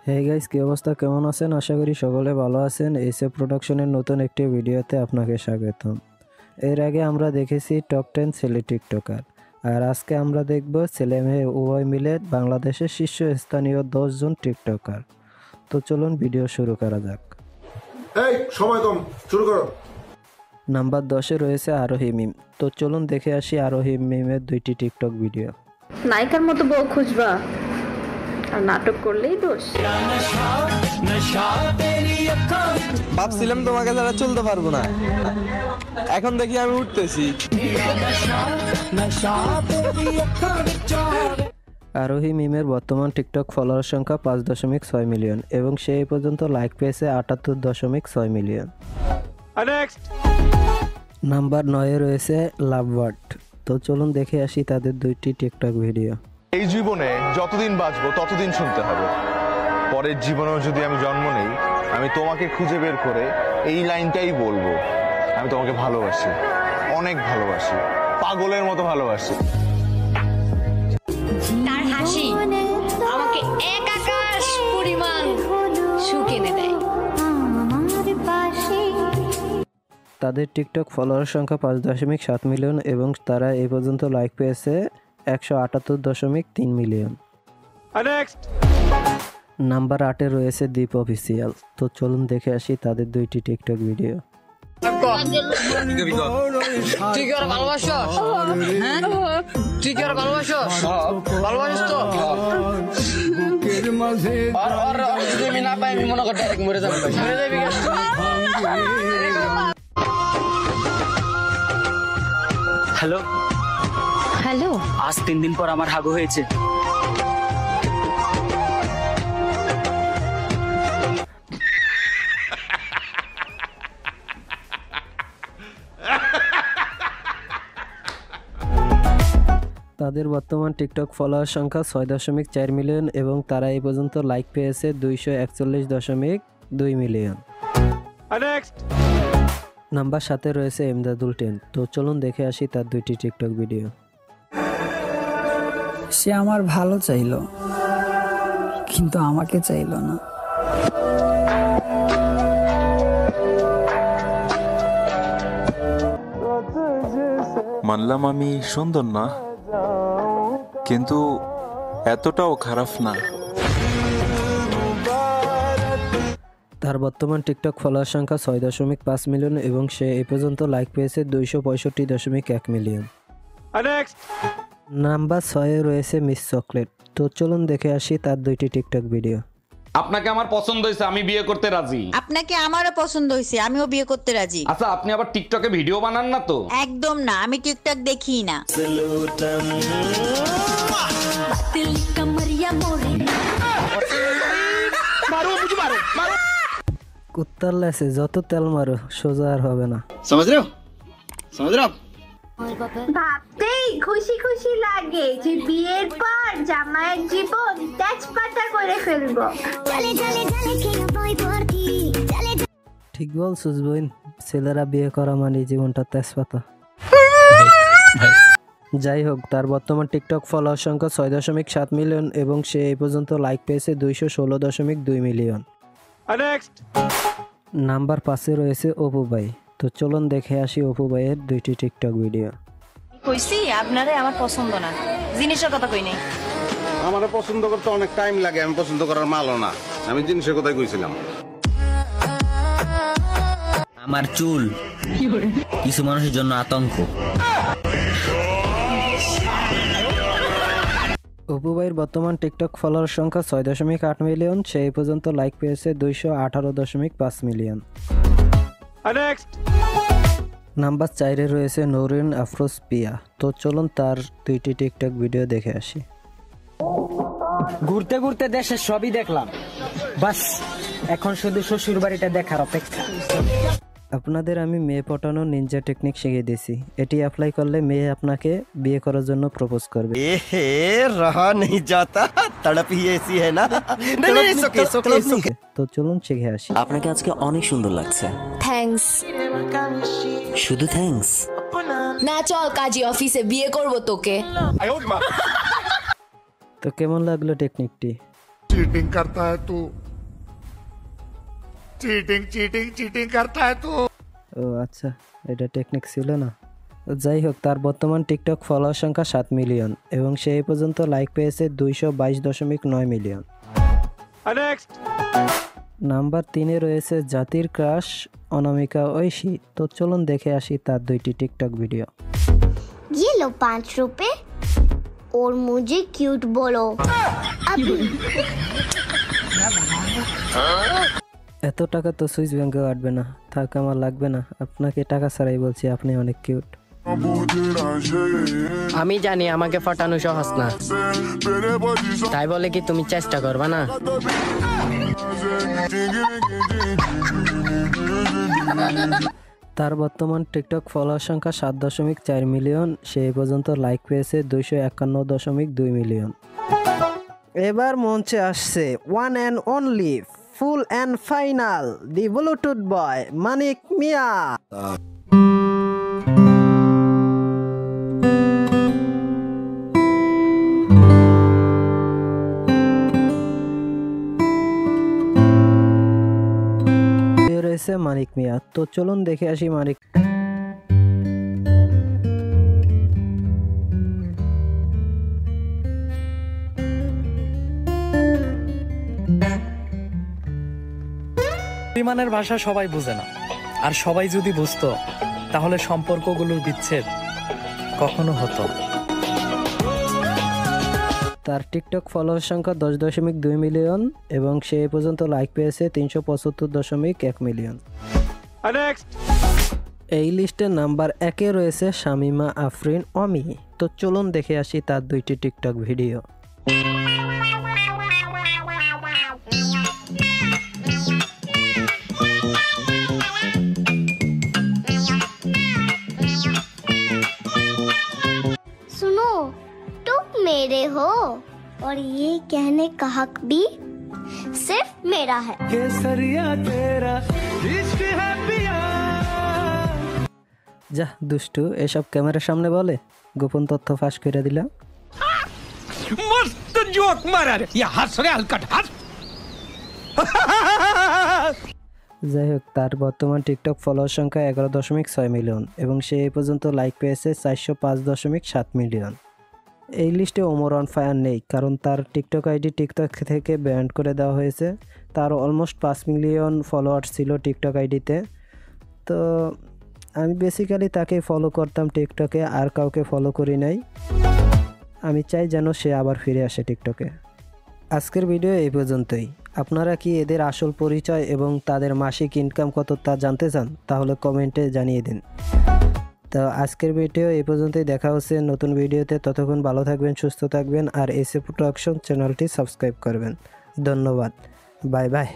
Hey guys, কি অবস্থা, কেমন আছেন? আশা করি সকলে ভালো আছেন। এসএ প্রোডাকশনের নতুন একটি ভিডিওতে আপনাকে স্বাগতম। এর আগে আমরা দেখেছি টপ 10 ছেলে টিকটকার, আর আজকে আমরা দেখব ছেলে মেয়ে উভয় মিলে বাংলাদেশের শীর্ষস্থানীয় 10 জন টিকটকার। তো চলুন ভিডিও শুরু করা যাক। এই সময় কম, শুরু করো। নাম্বার 10-এ রয়েছে আরোহী মিম। তো চলুন দেখে আসি আরোহী মিমের 2টি টিকটক ভিডিও। নায়িকার মতো বউ খুঁজবা আর নাটক করলেই দোষ। ভাবছিলাম তোমাকে ছাড়া চলতে পারবো না, এখন দেখি আমি উঠতেছি। আরোহী মিমের বর্তমান টিকটক ফলোয়ার সংখ্যা 5.6 মিলিয়ন এবং সে এই পর্যন্ত লাইক পেয়েছে 78.6 মিলিয়ন। নাম্বার 9-এ রয়েছে লাভবার্ড। তো চলুন দেখে আসি তাদের 2টি টিকটক ভিডিও। এই জীবনে যতদিন বাঁচবো ততদিন শুনতে হবে, পরের জীবনেও যদি আমি জন্ম নেই, আমি তোমাকে খুঁজে বের করে এই লাইনটাই বলবো, আমি তোমাকে ভালোবাসি, অনেক ভালোবাসি, পাগলের মতো ভালোবাসি। তার হাসি আমাকে এক আকাশ পরিমাণ সুখ এনে দেয়। তাদের টিকটক ফলোয়ার সংখ্যা 5.7 মিলিয়ন এবং তারা এই পর্যন্ত লাইক পেয়েছে 178.3 মিলিয়ন। নাম্বার 8-এ রয়েছে দীপ অফিসিয়াল। তো চলুন দেখে আসি তাদের 2টি টিকটক ভিডিও। হ্যালো হ্যালো, আজ 3 দিন পর আমার হাগু হয়েছে। তাদের বর্তমান টিকটক ফলোয়ার সংখ্যা 6.4 মিলিয়ন এবং তারা এই পর্যন্ত লাইক পেয়েছে 241.2 মিলিয়ন। নাম্বার 7-এ রয়েছে এমদাদুল 10। তো চলুন দেখে আসি তার 2টি টিকটক ভিডিও। সে আমার ভালো চাইলো, কিন্তু আমাকে চাইলো না। মানলাম আমি সুন্দর না, কিন্তু এতটাও খারাপ না। তার বর্তমান টিকটক ফলোয়ার সংখ্যা 6.5 মিলিয়ন এবং সে এই পর্যন্ত লাইক পেয়েছে 265.1 মিলিয়ন। নাম্বার 6-এ রয়েছে মিস চকলেট। তো চলুন দেখে আসি তার 2টি টিকটক ভিডিও। আপনাকে আমার পছন্দ হয়েছে, আমি বিয়ে করতে রাজি। আপনাকে আমারও পছন্দ হয়েছে, আমিও বিয়ে করতে রাজি। আচ্ছা, আপনি আবার টিকটকে ভিডিও বানান না তো? একদম না, আমি টিকটক দেখি না। কুত্তার লেসে যত তেল মারো সোজা আর হবে না। ভাবতেই খুশি খুশি লাগে যে বিয়ের পর জামাইয়ের জীবন তেজপাতা করে ফেলবো। ঠিক বলছিস বোন, ছেলেরা বিয়ে করা মানে জীবনটা তেজপাতা। যাই হোক, তার বর্তমান টিকটক ফলোয়ার সংখ্যা 6.7 মিলিয়ন এবং সে এই পর্যন্ত লাইক পেয়েছে 216.2 মিলিয়ন। নাম্বার 5-এ রয়েছে অপু ভাই। তো চলুন দেখে আসি অপু ভাইয়ের 2টি টিকটক ভিডিও। কইছি আপনারে আমার পছন্দ না, জিনিসের কথা কই নাই। আমার পছন্দ করতে অনেক টাইম লাগে, আমি পছন্দ করার মালও না, আমি জিনিসের কথাই কইছিলাম। আমার চুল কিছু মানুষের জন্য আতঙ্ক। অপু ভাইয়ের বর্তমান টিকটক ফলোয়ার সংখ্যা 6.8 মিলিয়ন। সে এই পর্যন্ত লাইক পেয়েছে 218.5 মিলিয়ন। নাম্বার 4-এ রয়েছে নৌরিন আফরোজ পিয়া। তো চলুন তার 2টি টিকটক ভিডিও দেখে আসি। ঘুরতে ঘুরতে দেশের সবই দেখলাম, বাস এখন শুধু শ্বশুর বাড়িটা দেখার অপেক্ষা। আপনাদের আমি মেয়ে পটানোর নিনজা টেকনিক শিখিয়ে দিয়েছি। এটি অ্যাপ্লাই করলে মেয়ে আপনাকে বিয়ে করার জন্য প্রপোজ করবে। রহা নেই যাতা, তড়প হি ऐसी है ना। তো চলুন শিখে আসি। আপনাকে আজকে অনেক সুন্দর লাগছে। থ্যাঙ্কস। শুধু থ্যাঙ্কস না, চল কাজী অফিসে, বিয়ে করব তোকে। তো কেমন লাগলো টেকনিকটি? चीटिंग करता है तू, चीटिंग चीटिंग चीटिंग करता है तू। ও আচ্ছা, এটা টেকনিক ছিল না। যাই হোক, তার বর্তমান টিকটক ফলোয়ার সংখ্যা 7 মিলিয়ন এবং সে এই পর্যন্ত লাইক পেয়েছে 222.9 মিলিয়ন। নাম্বার 3-এ রয়েছে জাতির ক্রাশ অনামিকা ঐশী। তো চলুন দেখে আসি তার 2টি টিকটক ভিডিও। ये लो 5 रुपए और मुझे क्यूट बोलो। এত টাকা তো সুইস ব্যাংকে কাটবে না, থাক আমার লাগবে না। আপনাকে টাকা ছাড়াই বলছি, আপনি অনেক কিউট। আমি জানি আমাকে ফটানো সহজ না, তাই বলে কি তুমি চেষ্টা করবা না? তার বর্তমান টিকটক ফলোয়ার সংখ্যা 7.4 মিলিয়ন। সে এই পর্যন্ত লাইক পেয়েছে 251.2 মিলিয়ন। এবার মঞ্চে আসছে one and only full and final the Bluetooth boy Manik Mia. রয়েছে মানিক মিয়া। তো চলুন দেখে আসি মানিক। বিমানের ভাষা সবাই বুঝে না, আর সবাই যদি বুঝতো তাহলে সম্পর্কগুলোর বিচ্ছেদ কখনো হতো। তার টিকটক ফলোয়ার সংখ্যা 10.2 মিলিয়ন এবং সে এ পর্যন্ত লাইক পেয়েছে 375.1 মিলিয়ন। এই লিস্টে নাম্বার 1-এ রয়েছে শামিমা আফরিন অমি। তো চলুন দেখে আসি তার 2টি টিকটক ভিডিও। सुनो, तुम मेरे हो और ये कहने का हक भी सिर्फ मेरा है। केसरिया तेरा इश्क है पिया। যা দুষ্টু, এসব ক্যামেরার সামনে বলে, গোপন তথ্য ফাঁস করে দিলাম। मस्त जोक मारा रे, ये हंस रे हलकट हंस। যাই হোক, তার বর্তমান টিকটক ফলোয়ার সংখ্যা 11.6 মিলিয়ন এবং সে এই পর্যন্ত লাইক পেয়েছে 405.7 মিলিয়ন। এই লিস্টে ওমর অন ফায়ার নেই, কারণ তার টিকটক আইডি টিকটক থেকে ব্যান্ড করে দেওয়া হয়েছে। তার অলমোস্ট 5 মিলিয়ন ফলোয়ার ছিল টিকটক আইডিতে। তো আমি বেসিক্যালি তাকে ফলো করতাম টিকটকে, আর কাউকে ফলো করি নাই। আমি চাই যেন সে আবার ফিরে আসে টিকটকে। আজকের ভিডিও এই পর্যন্তই। আপনারা কি এদের আসল পরিচয় এবং তাদের মাসিক ইনকাম কত তা জানতে চান? তাহলে কমেন্টে জানিয়ে দিন। তো আজকের ভিডিও এই পর্যন্তই, দেখা হচ্ছে নতুন ভিডিওতে। ততক্ষণ ভালো থাকবেন, সুস্থ থাকবেন আর এসএ প্রোডাকশন চ্যানেলটি সাবস্ক্রাইব করবেন। ধন্যবাদ, বাই বাই।